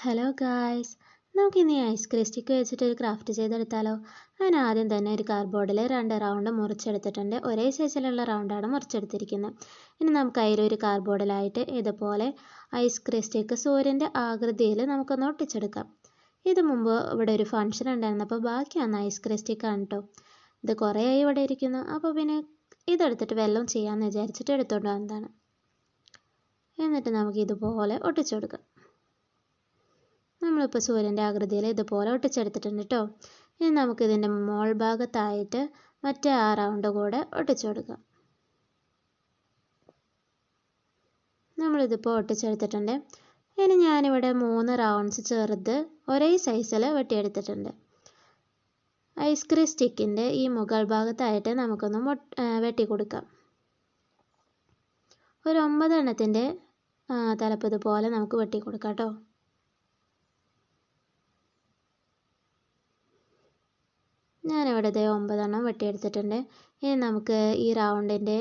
Hello guys, നമുക്കിന്ന് ഈ ice cream stick വെച്ചിട്ട് ഒരു ക്രാഫ്റ്റ് ചെയ്തെടുത്താലോ? അതിന് ആദ്യം തന്നെ ഒരു കാർഡ്ബോർഡിൽ 2 റൗണ്ട് മുറിച്ചെടുത്തിട്ടുണ്ട്. ഒരേ സൈസിലുള്ള റൗണ്ടാണ് മുറിച്ചെടുത്തിരിക്കുന്നത്. ഇനി നമുക്ക് അതിലൊരു കാർഡ്ബോർഡിലായിട്ട് ഇതുപോലെ ഐസ്ക്രീം സ്റ്റിക്ക് സൂര്യൻ്റെ ആകൃതിയിൽ നമുക്കൊന്ന് ഒട്ടിച്ചെടുക്കാം. ഇത് മുമ്പ് ഇവിടെ ഒരു ഫംഗ്ഷൻ ഉണ്ടായിരുന്നപ്പോൾ ബാക്കിയാണ് ഐസ്ക്രീം സ്റ്റിക്കാണ് കേട്ടോ. ഇത് കുറേയായി ഇവിടെ ഇരിക്കുന്നു. അപ്പോൾ പിന്നെ ഇതെടുത്തിട്ട് വെല്ലം ചെയ്യാമെന്ന് വിചാരിച്ചിട്ട് എടുത്തുകൊണ്ട് വന്നതാണ്. എന്നിട്ട് നമുക്ക് ഇതുപോലെ ഒട്ടിച്ചെടുക്കാം. നമ്മളിപ്പോൾ സൂര്യൻ്റെ ആകൃതിയിൽ ഇതുപോലെ ഒട്ടിച്ചെടുത്തിട്ടുണ്ട് കേട്ടോ. ഇനി നമുക്കിതിൻ്റെ മോൾ ഭാഗത്തായിട്ട് മറ്റേ 6 റൗണ്ട് കൂടെ ഒട്ടിച്ചു കൊടുക്കാം. നമ്മളിതിപ്പോൾ ഒട്ടിച്ചെടുത്തിട്ടുണ്ട്. ഇനി ഞാനിവിടെ 3 റൗണ്ട്സ് ചെറുത് ഒരേ സൈസിൽ വെട്ടിയെടുത്തിട്ടുണ്ട്. ഐസ്ക്രീം സ്റ്റിക്കിൻ്റെ ഈ മുകൾ ഭാഗത്തായിട്ട് നമുക്കൊന്ന് വെട്ടി കൊടുക്കാം. ഒരു 9 എണ്ണത്തിൻ്റെ തലപ്പ് ഇതുപോലെ നമുക്ക് വെട്ടി കൊടുക്കാം കേട്ടോ. ഞാനിവിടെ 9 എണ്ണം വെട്ടിയെടുത്തിട്ടുണ്ട്. ഇനി നമുക്ക് ഈ റൗണ്ടിൻ്റെ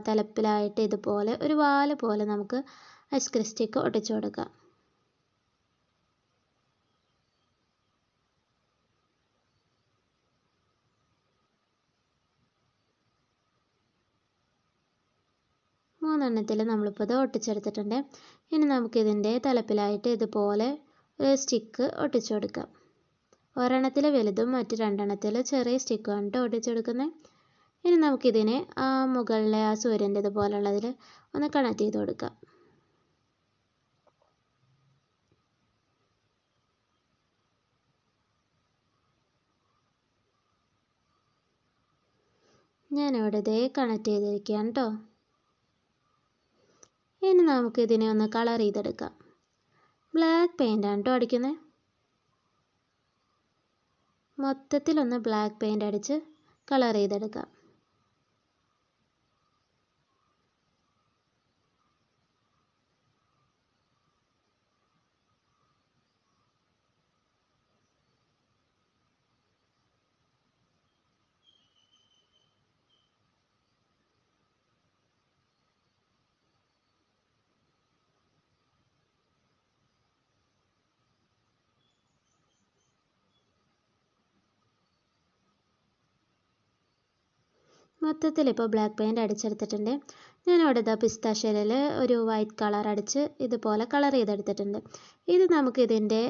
തലപ്പിലായിട്ട് ഇതുപോലെ ഒരു വാല് പോലെ നമുക്ക് ഐസ്ക്രീം സ്റ്റിക്ക് ഒട്ടിച്ചു കൊടുക്കാം. മൂന്നെണ്ണത്തിൽ നമ്മളിപ്പോൾ ഇത് ഒട്ടിച്ചെടുത്തിട്ടുണ്ട്. ഇനി നമുക്കിതിൻ്റെ തലപ്പിലായിട്ട് ഇതുപോലെ ഒരു സ്റ്റിക്ക് ഒട്ടിച്ചു കൊടുക്കാം. ഒരെണ്ണത്തിൽ വലുതും മറ്റ് 2 എണ്ണത്തിൽ ചെറിയ സ്റ്റിക്കുമാണ് കേട്ടോ ഒട്ടിച്ചെടുക്കുന്നത്. ഇനി നമുക്കിതിനെ മുകളിലെ സൂര്യൻ്റെ ഇതുപോലുള്ളതിൽ ഒന്ന് കണക്ട് ചെയ്ത് കൊടുക്കാം. ഞാനിവിടെ ഇതേ കണക്ട് ചെയ്തിരിക്കുകയാണ് കേട്ടോ. ഇനി നമുക്കിതിനെ ഒന്ന് കളർ ചെയ്തെടുക്കാം. ബ്ലാക്ക് പെയിൻ്റാണ് കേട്ടോ അടിക്കുന്നത്. മൊത്തത്തിലൊന്ന് ബ്ലാക്ക് പെയിൻ്റ് അടിച്ച് കളർ ചെയ്തെടുക്കാം. മൊത്തത്തിൽ ഇപ്പോൾ ബ്ലാക്ക് പെയിൻ്റ് അടിച്ചെടുത്തിട്ടുണ്ട്. ഞാനിവിടെ ഇതാ പിസ്താഷ്യയിൽ ഒരു വൈറ്റ് കളർ അടിച്ച് ഇതുപോലെ കളർ ചെയ്തെടുത്തിട്ടുണ്ട്. ഇത് നമുക്ക് ഇതിൻ്റെ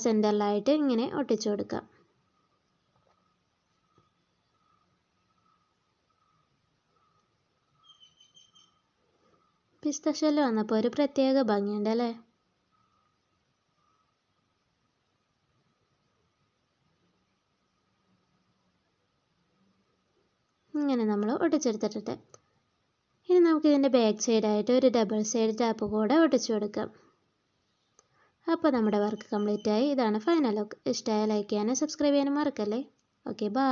സെൻറ്ററിലായിട്ട് ഇങ്ങനെ ഒട്ടിച്ചു കൊടുക്കാം. പിസ്താഷ്യയിൽ വന്നപ്പോൾ ഒരു പ്രത്യേക ഭംഗിയുണ്ട് അല്ലേ? ഇങ്ങനെ നമ്മൾ ഒട്ടിച്ചെടുത്തിട്ടുണ്ട്. ഇനി നമുക്കിതിൻ്റെ ബാക്ക് സൈഡായിട്ട് ഒരു ഡബിൾ സൈഡ് ടാപ്പ് കൂടെ ഒട്ടിച്ചു കൊടുക്കാം. അപ്പോൾ നമ്മുടെ വർക്ക് കംപ്ലീറ്റ് ആയി. ഇതാണ് ഫൈനൽ ലുക്ക്. ഇഷ്ടമായ ലൈക്ക് ചെയ്യാനും സബ്സ്ക്രൈബ് ചെയ്യാനും മറക്കല്ലേ. Okay, by.